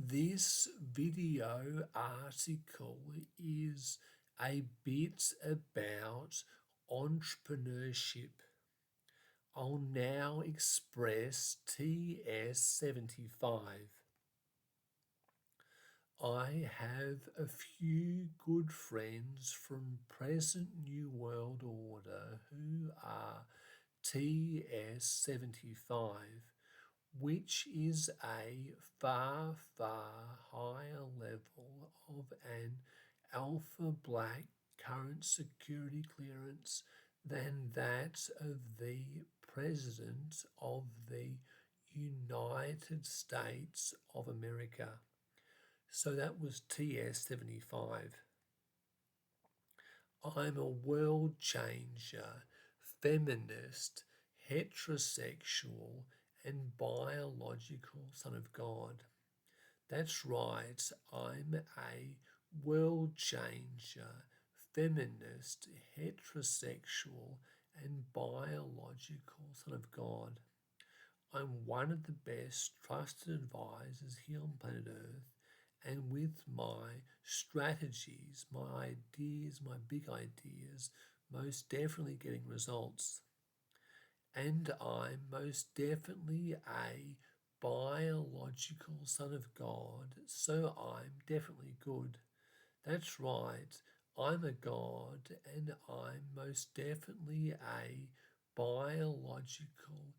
This video article is a bit about entrepreneurship. I'll now express TS75. I have a few good friends from present New World Order who are TS75, which is a far, far higher level of an alpha black current security clearance than that of the President of the United States of America. So that was TS75. I'm a world changer, feminist, heterosexual, and biological son of God. That's right, I'm a world changer, feminist, heterosexual, and biological son of God. I'm one of the best trusted advisors here on planet Earth, and with my strategies, my ideas, my big ideas, most definitely getting results. And I'm most definitely a biological son of God, so I'm definitely good. That's right, I'm a God, and I'm most definitely a biological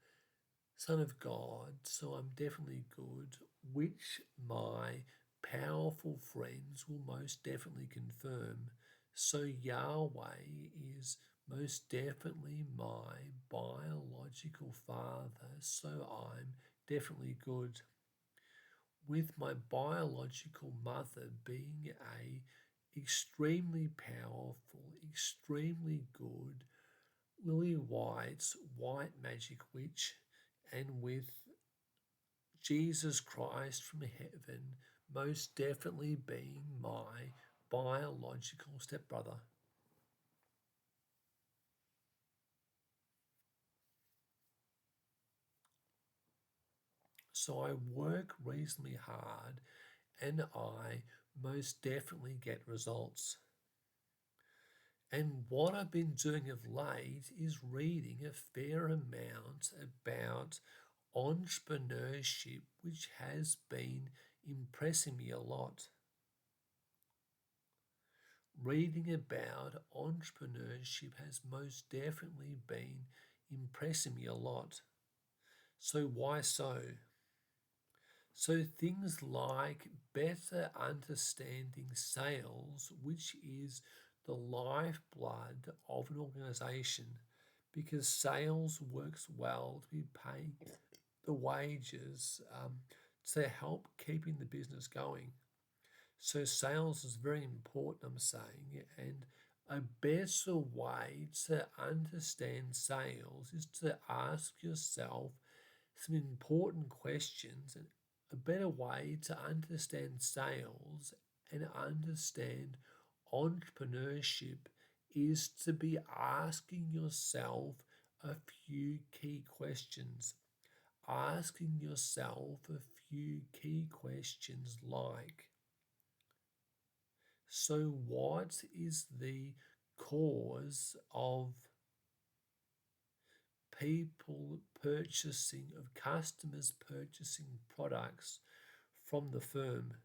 son of God, so I'm definitely good, which my powerful friends will most definitely confirm. So Yahweh is most definitely my biological father, so I'm definitely good. With my biological mother being a extremely powerful, extremely good Lily White's white magic witch, and with Jesus Christ from heaven most definitely being my biological stepbrother. So I work reasonably hard and I most definitely get results. And what I've been doing of late is reading a fair amount about entrepreneurship, which has been impressing me a lot. Reading about entrepreneurship has most definitely been impressing me a lot. So why so? So things like better understanding sales, which is the lifeblood of an organization, because sales works well to be paid the wages to help keeping the business going. So sales is very important, I'm saying, and a better way to understand sales is to ask yourself some important questions. And a better way to understand sales and understand entrepreneurship is to be asking yourself a few key questions. Asking yourself a few key questions like, so what is the cause of customers purchasing products from the firm?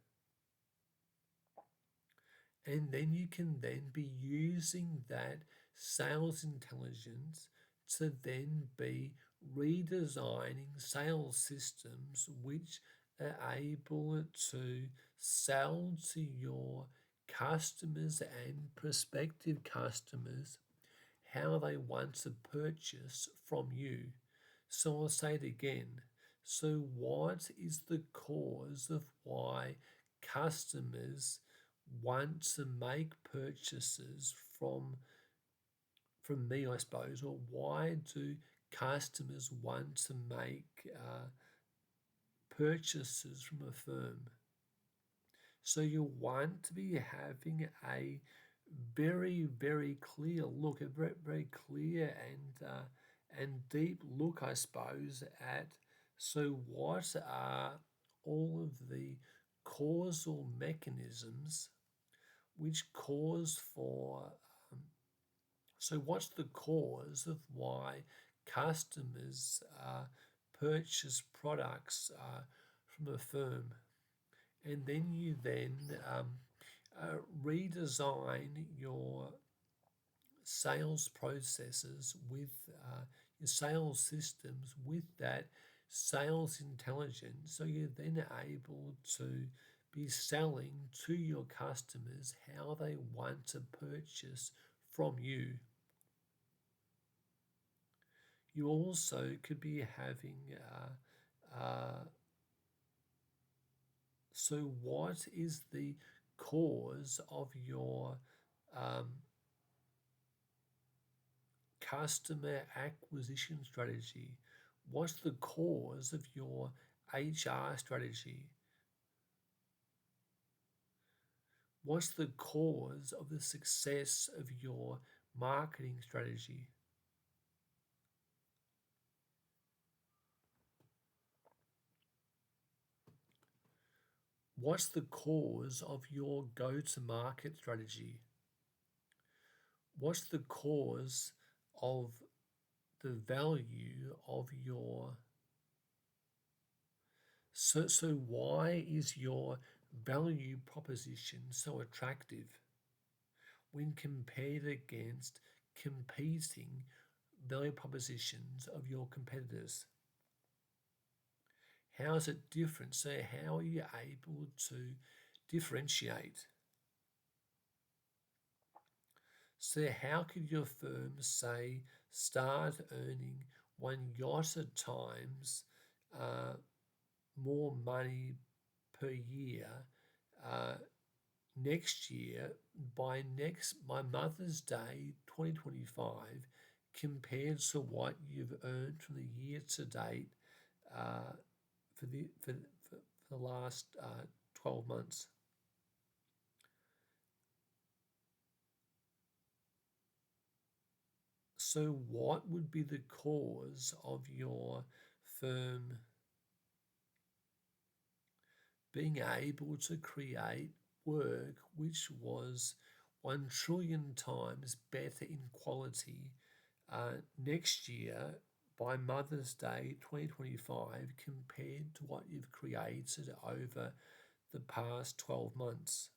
And then you can then be using that sales intelligence to then be redesigning sales systems which are able to sell to your customers and prospective customers how they want to purchase from you. So I'll say it again. So what is the cause of why customers want to make purchases from me, I suppose, or why do customers want to make purchases from a firm? So you want to be having a very, very clear look, a very, very clear and deep look, I suppose, at so what are all of the causal mechanisms which cause for, so what's the cause of why customers purchase products from a firm? And then you redesign your sales processes with your sales systems with that sales intelligence, so you're then able to be selling to your customers how they want to purchase from you. You also could be having so what is the cause of your customer acquisition strategy? What's the cause of your HR strategy? What's the cause of the success of your marketing strategy? What's the cause of your go-to-market strategy? What's the cause of the value of your... So why is your value proposition so attractive when compared against competing value propositions of your competitors? How is it different? So how are you able to differentiate? So how could your firm, say, start earning one yacht at times more money per year next year by Mother's Day 2025 compared to what you've earned from the year to date for the last 12 months? So what would be the cause of your firm being able to create work which was 1 trillion times better in quality next year by Mother's Day 2025 compared to what you've created over the past 12 months?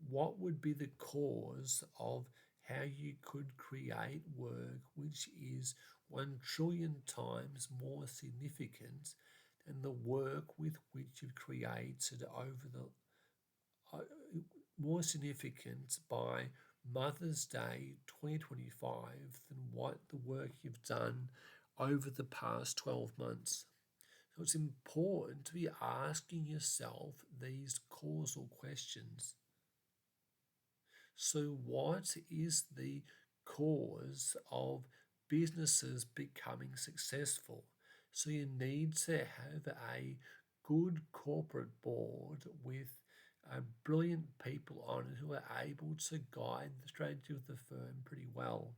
What would be the cause of how you could create work which is 1 trillion times more significant than the work with which you've created over the more significant by Mother's Day 2025 than what the work you've done over the past 12 months? So it's important to be asking yourself these causal questions. So what is the cause of businesses becoming successful? So you need to have a good corporate board with brilliant people on it who are able to guide the strategy of the firm pretty well.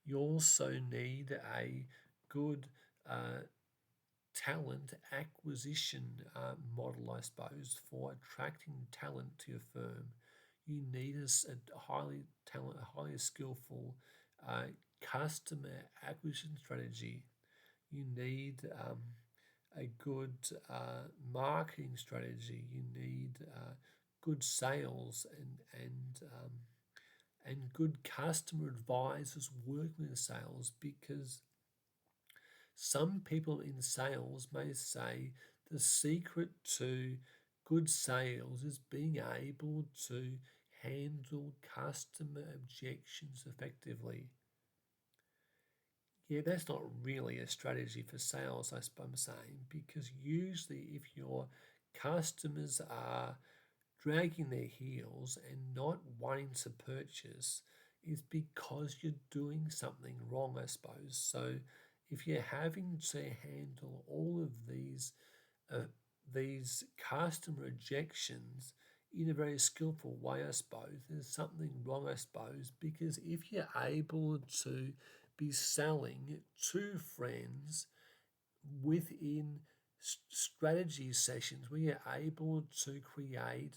You also need a good talent acquisition model, I suppose, for attracting talent to your firm. You need a highly skillful customer acquisition strategy. You need a good marketing strategy. You need good sales and good customer advisors working with sales, because some people in sales may say the secret to good sales is being able to handle customer objections effectively. Yeah, that's not really a strategy for sales, I suppose I'm saying, because usually if your customers are dragging their heels and not wanting to purchase, it's because you're doing something wrong, I suppose. So if you're having to handle all of these customer objections in a very skillful way, I suppose, there's something wrong, I suppose, because if you're able to be selling to friends within strategy sessions where you're able to create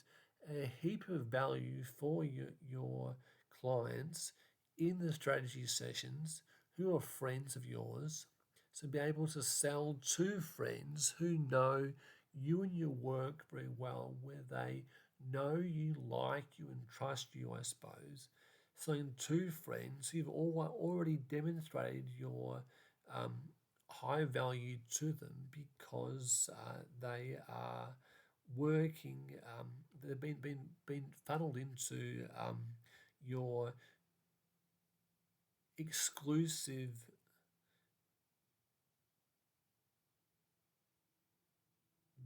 a heap of value for your clients in the strategy sessions who are friends of yours. So be able to sell to friends who know you and your work very well, where they know you, like you, and trust you, I suppose. Selling to friends who've already demonstrated your um, high value to them because they are working, they've been funneled into your exclusive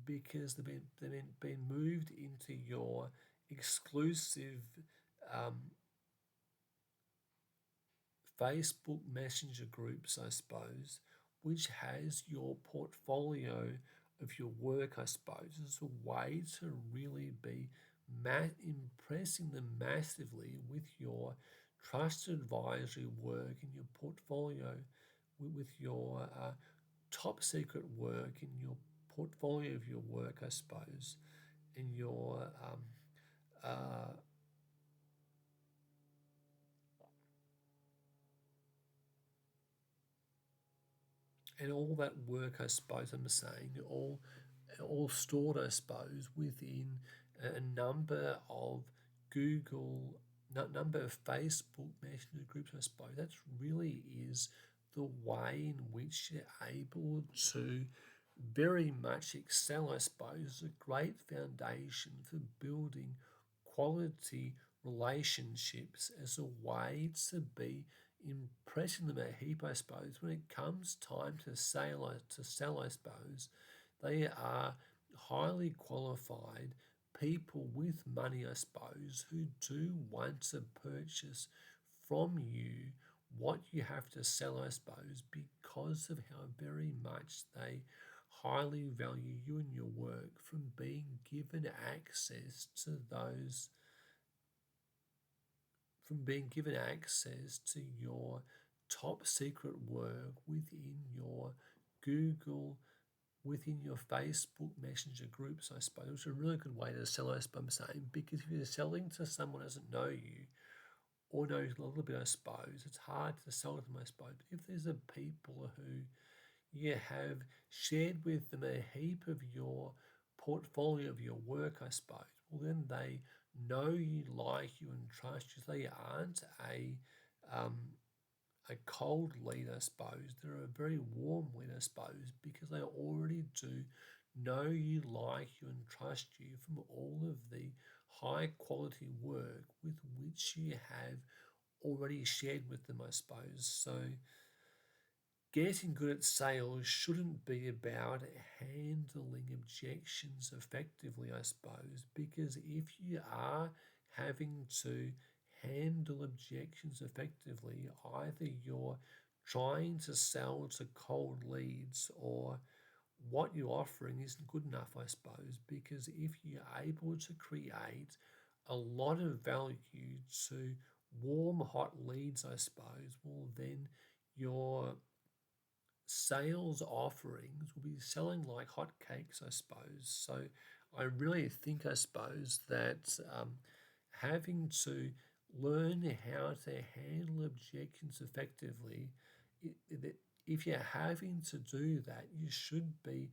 because they've been moved into your exclusive um, Facebook Messenger groups, I suppose, which has your portfolio of your work, I suppose, as a way to really be impressing them massively with your trusted advisory work and your portfolio, with your top secret work and your portfolio of your work, I suppose, and your uh, and all that work, I suppose I'm saying, all stored, I suppose, within a number of Google, number of Facebook Messenger groups, I suppose. That really is the way in which you're able to very much excel, I suppose. A great foundation for building quality relationships as a way to be impressing them a heap, I suppose. When it comes time to sell, I suppose, they are highly qualified people with money, I suppose, who do want to purchase from you what you have to sell, I suppose, because of how very much they highly value you and your work, from being given access to those from being given access to your top secret work within your Google, within your Facebook Messenger groups, I suppose, which is a really good way to sell, I suppose I'm saying, because if you're selling to someone who doesn't know you or knows a little bit, I suppose, it's hard to sell to them, I suppose. But if there's a people who you have shared with them a heap of your portfolio of your work, I suppose, well, then they know you, like you, and trust you. They aren't um, a cold lead, I suppose. They're a very warm lead, I suppose, because they already do know you, like you, and trust you from all of the high quality work with which you have already shared with them, I suppose. So, getting good at sales shouldn't be about handling objections effectively, I suppose, because if you are having to handle objections effectively, either you're trying to sell to cold leads or what you're offering isn't good enough, I suppose, because if you're able to create a lot of value to warm, hot leads, I suppose, well, then your sales offerings will be selling like hotcakes, I suppose. So I really think, I suppose, that having to learn how to handle objections effectively, if you're having to do that, you should be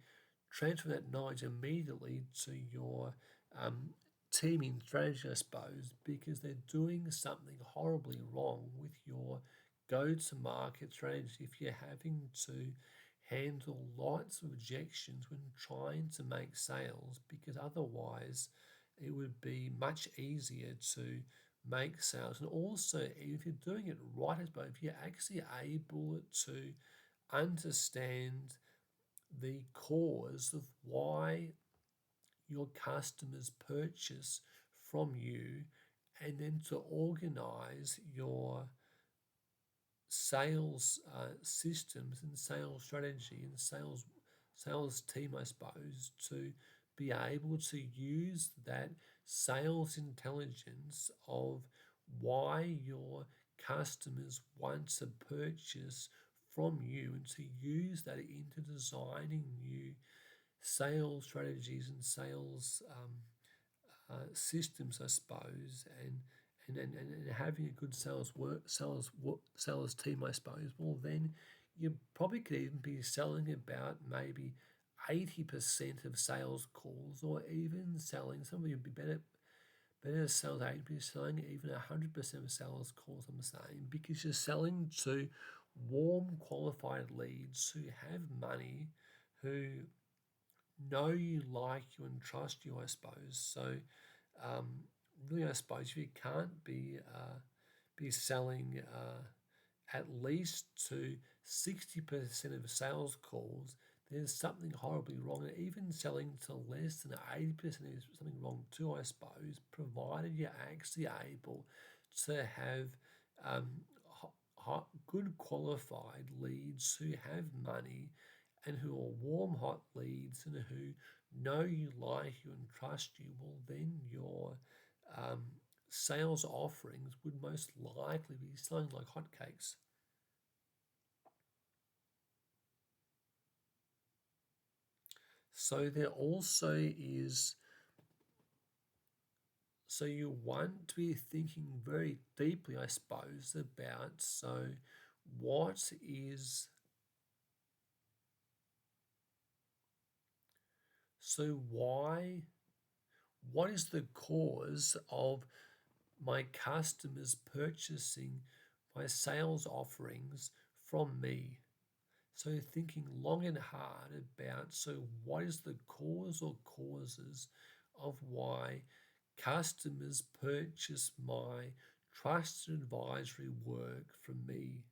transferring that knowledge immediately to your teaming strategy, I suppose, because they're doing something horribly wrong with your go-to-market strategy if you're having to handle lots of objections when trying to make sales, because otherwise it would be much easier to make sales. And also, if you're doing it right, I suppose, if you're actually able to understand the cause of why your customers purchase from you, and then to organize your sales systems and sales strategy and sales team, I suppose, to be able to use that sales intelligence of why your customers want to purchase from you, and to use that into designing new sales strategies and sales systems, I suppose, and having a good sales team, I suppose, well, then you probably could even be selling about maybe 80% of sales calls, or even selling, some of you would be better sales agent be selling even 100% of sales calls, I'm saying, because you're selling to warm, qualified leads who have money, who know you, like you, and trust you, I suppose. So, really, I suppose if you can't be selling at least to 60% of sales calls, there's something horribly wrong. And even selling to less than 80% is something wrong too, I suppose, provided you're actually able to have good qualified leads who have money and who are warm, hot leads and who know you, like you, and trust you. Well, then your um, sales offerings would most likely be selling like hotcakes. So there also is, so you want to be thinking very deeply, I suppose, about, so what is, so what is the cause of my customers purchasing my sales offerings from me? So thinking long and hard about, so what is the cause or causes of why customers purchase my trusted advisory work from me,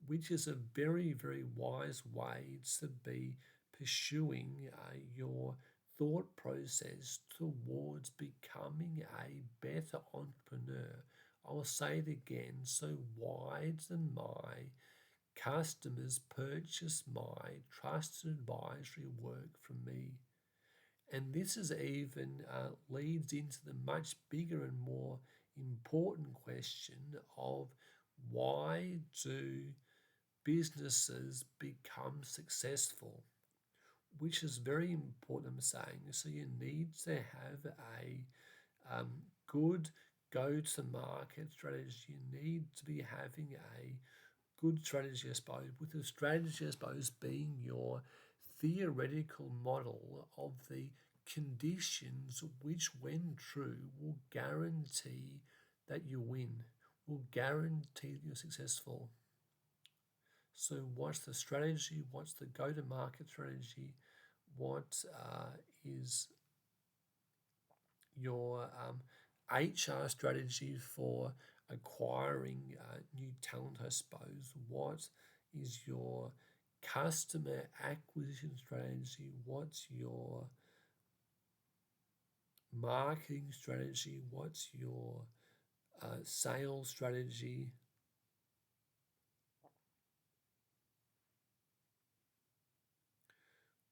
which is a very, very wise way to be pursuing your thought process towards becoming a better entrepreneur. I'll say it again. So why do my customers purchase my trusted advisory work from me? And this is even leads into the much bigger and more important question of, why do businesses become successful? Which is very important, I'm saying. So you need to have a good go-to-market strategy. You need to be having a good strategy, I suppose, with the strategy, I suppose, being your theoretical model of the conditions which, when true, will guarantee that you win, will guarantee that you're successful. So what's the strategy? What's the go-to-market strategy? What is your HR strategy for acquiring new talent, I suppose? What is your customer acquisition strategy? What's your marketing strategy? What's your sales strategy?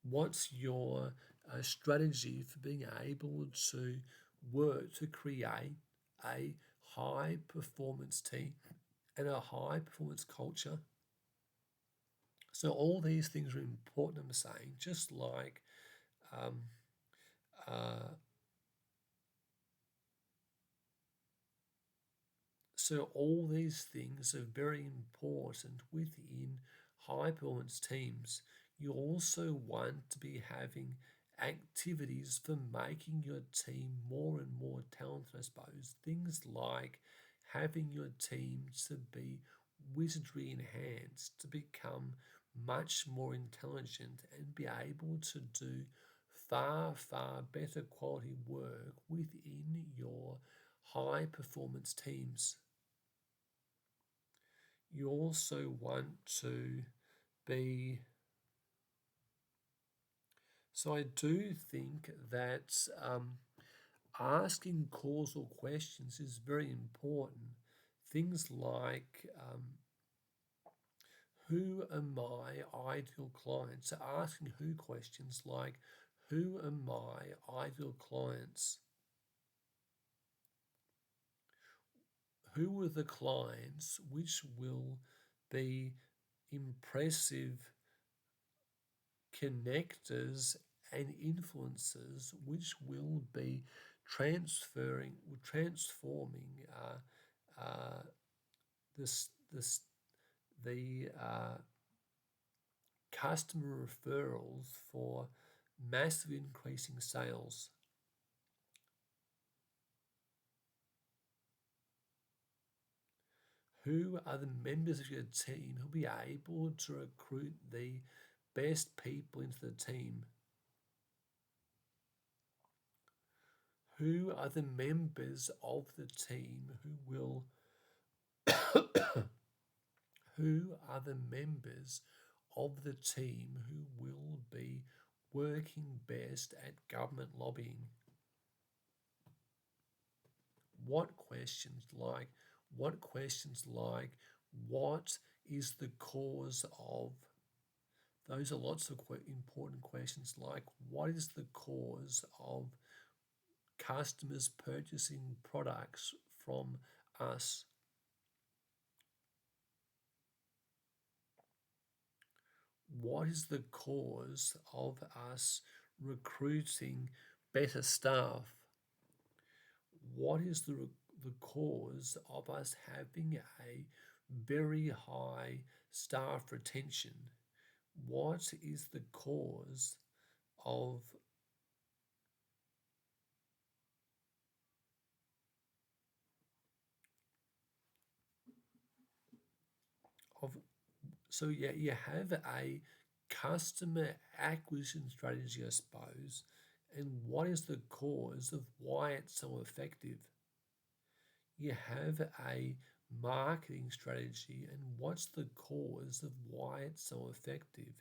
What's your strategy for being able to work to create a high performance team and a high performance culture? So all these things are important, I'm saying, just like um, so all these things are very important within high performance teams. You also want to be having activities for making your team more and more talented, I suppose. Things like having your team to be wizardry enhanced, to become much more intelligent and be able to do far, far better quality work within your high performance teams. You also want to be, so I do think that asking causal questions is very important. Things like, who are my ideal clients? So asking who questions like, who are my ideal clients? Who are the clients which will be impressive connectors and influencers which will be transforming this the customer referrals for massive increasing sales. Who are the members of your team who'll be able to recruit the best people into the team? Who are the members of the team who are the members of the team who will be working best at government lobbying? What questions like what is the cause of? Those are lots of important questions, like what is the cause of customers purchasing products from us? What is the cause of us recruiting better staff? What is the cause of us having a very high staff retention? What is the cause of so yeah, you have a customer acquisition strategy, I suppose, and what is the cause of why it's so effective? You have a marketing strategy, and what's the cause of why it's so effective?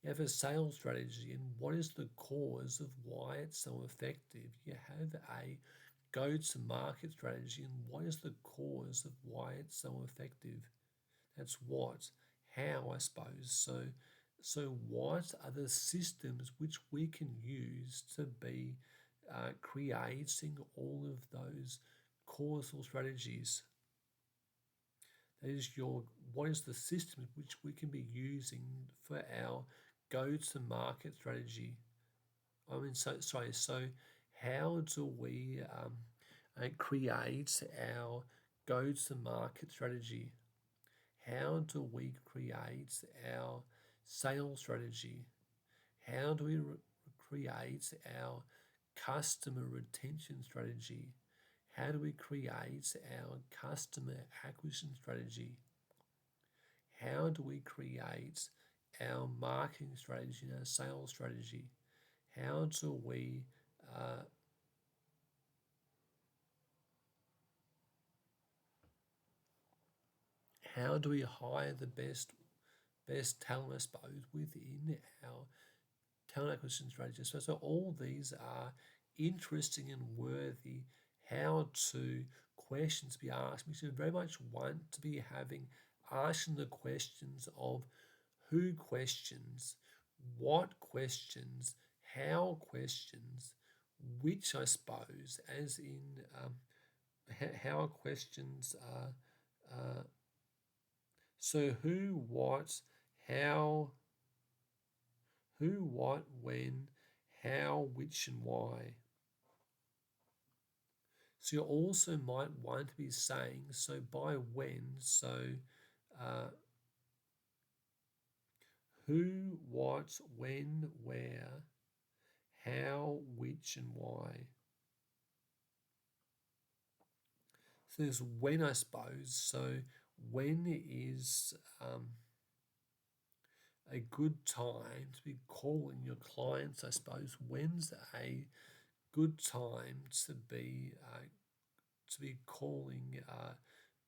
You have a sales strategy, and what is the cause of why it's so effective? You have a go-to-market strategy, and what is the cause of why it's so effective? That's what, how, I suppose. So what are the systems which we can use to be creating all of those causal strategies? That is what is the system which we can be using for our go-to-market strategy? So how do we create our go-to-market strategy? How do we create our sales strategy? How do we create our customer retention strategy? How do we create our customer acquisition strategy? How do we create our marketing strategy and our sales strategy? How do we hire the best talent, I suppose, within our talent acquisition strategy? So all these are interesting and worthy how-to questions to be asked, because you very much want to be asking the questions of who questions, what questions, how questions, which, I suppose, as in how questions are. So who, what, how, who, what, when, how, which, and why. So you also might want to be saying, so by when, so who, what, when, where, how, which, and why. So there's when, I suppose. So when is a good time to be calling your clients, I suppose? When's a good time to be calling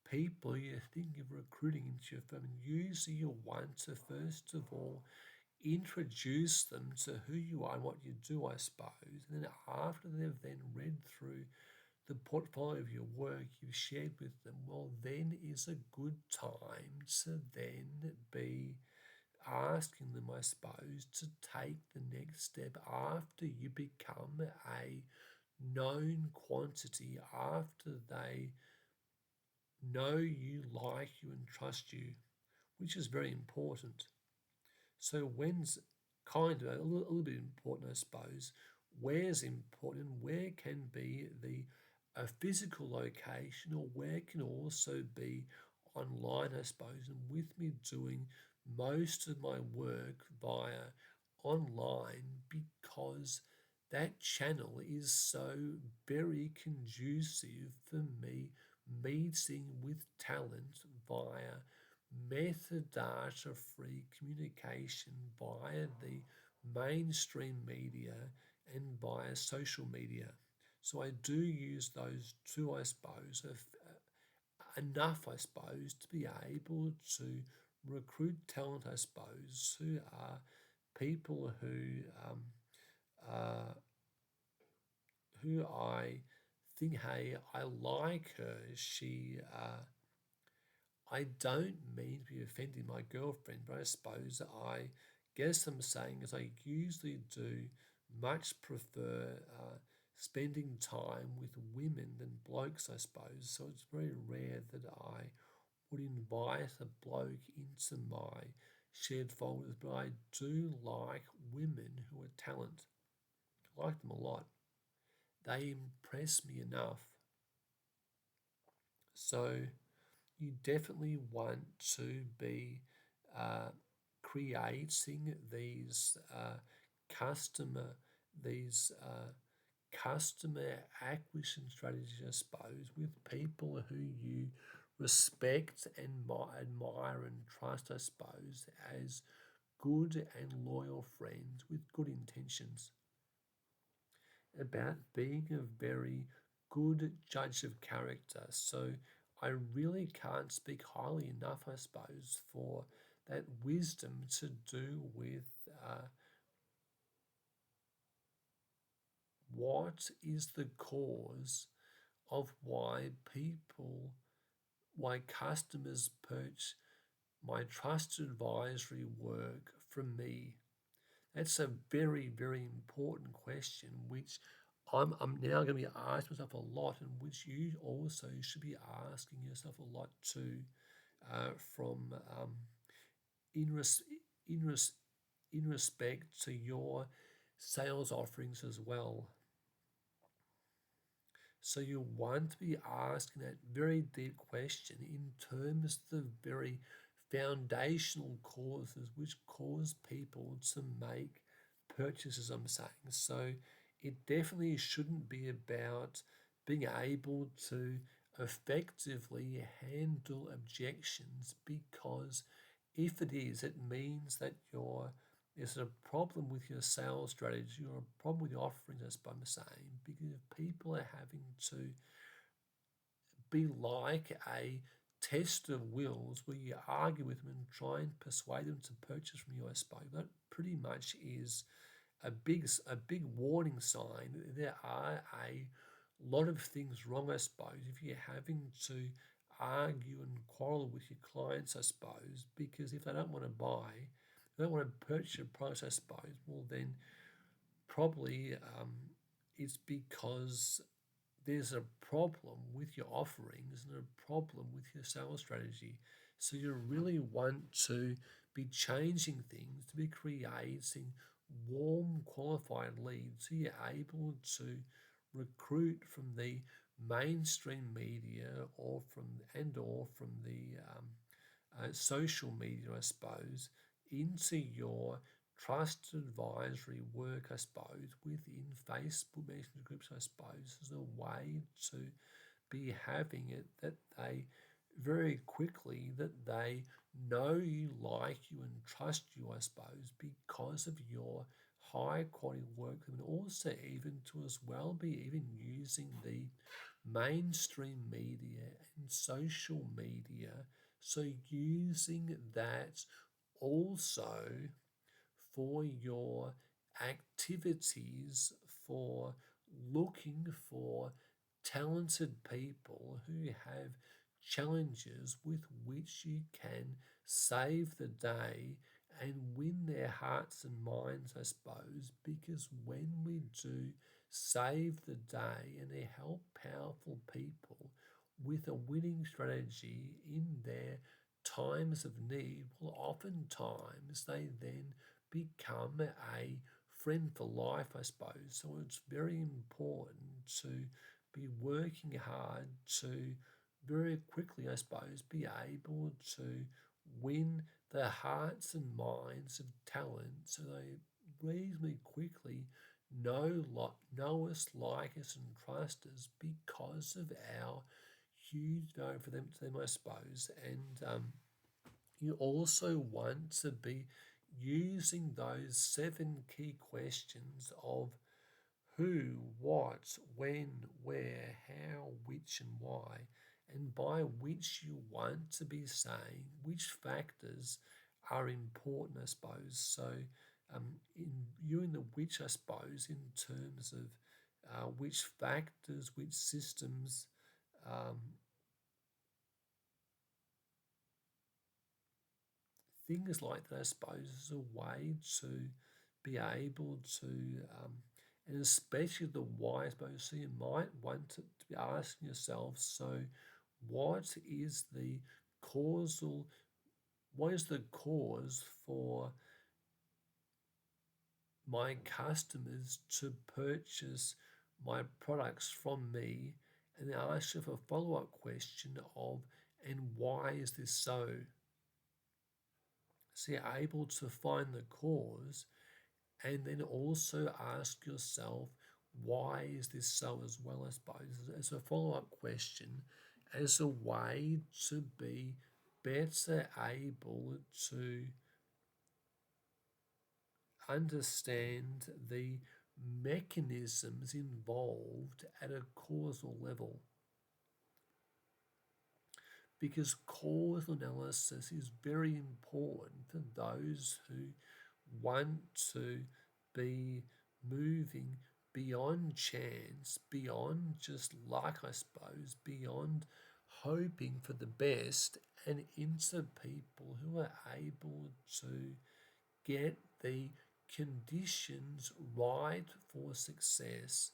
people you think of recruiting into your firm? And usually you want to first of all introduce them to who you are and what you do, I suppose. And then after they've then read through the portfolio of your work you've shared with them, well, then is a good time to then be asking them, I suppose, to take the next step after you become a known quantity, after they know you, like you, and trust you, which is very important. So when's kind of a little bit important, I suppose. Where's important, where can be a physical location, or where can also be online, I suppose. And with me doing most of my work via online, because that channel is so very conducive for me meeting with talent via metadata free communication via the mainstream media and via social media. So I do use those two, I suppose, enough, I suppose, to be able to recruit talent, I suppose, who are people uh, who I think, hey, I like her. I don't mean to be offending my girlfriend, but I suppose I guess I'm saying is I usually do much prefer spending time with women than blokes, I suppose. So it's very rare that I would invite a bloke into my shared folders, but I do like women who are talent. I like them a lot. They impress me enough. So you definitely want to be uh, creating customer these customer acquisition strategies, I suppose, with people who you respect and admire and trust, I suppose, as good and loyal friends with good intentions, about being a very good judge of character. So I really can't speak highly enough, I suppose, for that wisdom to do with what is the cause of why customers purchase my trusted advisory work from me. That's a very, very important question, which I'm now going to be asking myself a lot, and which you also should be asking yourself a lot too, from in, res, in, res, in respect to your sales offerings as well. So you want to be asking that very deep question in terms of the very foundational causes which cause people to make purchases, I'm saying. So it definitely shouldn't be about being able to effectively handle objections, because if it is, it means that there's a problem with your sales strategy or a problem with your offerings, as I'm saying, because if people are having to be like a test of wills where you argue with them and try and persuade them to purchase from you, I suppose, that pretty much is a big warning sign that there are a lot of things wrong, I suppose, if you're having to argue and quarrel with your clients, I suppose, because if they don't want to buy, they don't want to purchase your product, I suppose, well then probably it's because there's a problem with your offerings and a problem with your sales strategy. So you really want to be changing things, to be creating warm, qualified leads, so you're able to recruit from the mainstream media or from the social media, I suppose, into your trusted advisory work, I suppose, within Facebook Messenger groups, I suppose, as a way to be having it that they very quickly that they know you, like you, and trust you, I suppose, because of your high quality work, and also even to as well be even using the mainstream media and social media. So using that also for your activities, for looking for talented people who have challenges with which you can save the day and win their hearts and minds, I suppose, because when we do save the day and they help powerful people with a winning strategy in their times of need, well, oftentimes they then become a friend for life, I suppose. So it's very important to be working hard to very quickly, I suppose, be able to win the hearts and minds of talent so they reasonably quickly know us, like us, and trust us because of our huge value for them, I suppose. And you also want to be using those 7 key questions of who, what, when, where, how, which, and why, and by which you want to be saying which factors are important, I suppose. So, in viewing the which, I suppose, in terms of which factors, which systems, um, things like that, I suppose, is a way to be able to, and especially the why, I suppose. So you might want to be asking yourself, so what is the causal, what is the cause for my customers to purchase my products from me? And then ask yourself a follow-up question of, and why is this so? So you're able to find the cause, and then also ask yourself, why is this so as well, I suppose, as a follow-up question, as a way to be better able to understand the mechanisms involved at a causal level. Because causal analysis is very important for those who want to be moving beyond chance, beyond just luck, I suppose, beyond hoping for the best, and into people who are able to get the conditions right for success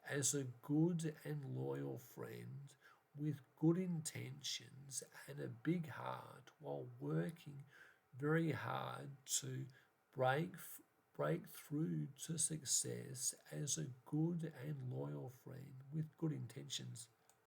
as a good and loyal friend with good intentions and a big heart, while working very hard to break break through to success as a good and loyal friend with good intentions.